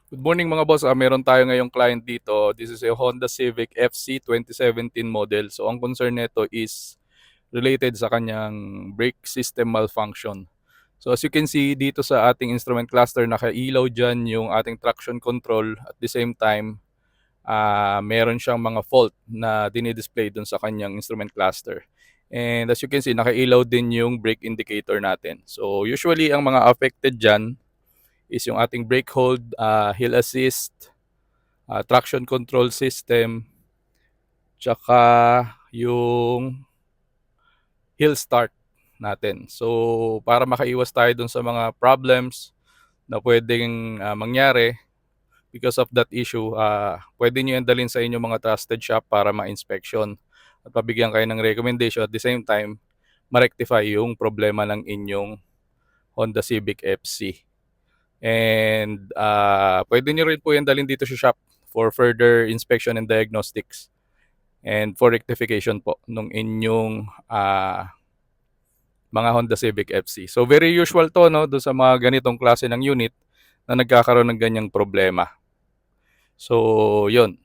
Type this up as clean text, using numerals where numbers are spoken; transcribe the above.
Good morning mga boss. Meron tayo ngayong client dito. This is a Honda Civic FC 2017 model. So ang concern nito is related sa kanyang brake system malfunction. So as you can see dito sa ating instrument cluster, nakailaw dyan yung ating traction control. At the same time, meron siyang mga fault na dinidisplay dun sa kanyang instrument cluster. And as you can see, nakailaw din yung brake indicator natin. So usually ang mga affected dyan is yung ating brake hold, hill assist, traction control system, tsaka yung hill start natin. So para makaiwas tayo dun sa mga problems na pwedeng mangyari because of that issue, pwede nyo yan dalhin sa inyong mga trusted shop para ma-inspection at pabigyan kayo ng recommendation. At the same time, ma-rectify yung problema ng inyong Honda Civic FC. And pwede nyo rin po yan dalhin dito sa shop for further inspection and diagnostics and for rectification po nung inyong mga Honda Civic FC. So very usual to, no, doon sa mga ganitong klase ng unit na nagkakaroon ng ganyang problema. So yun.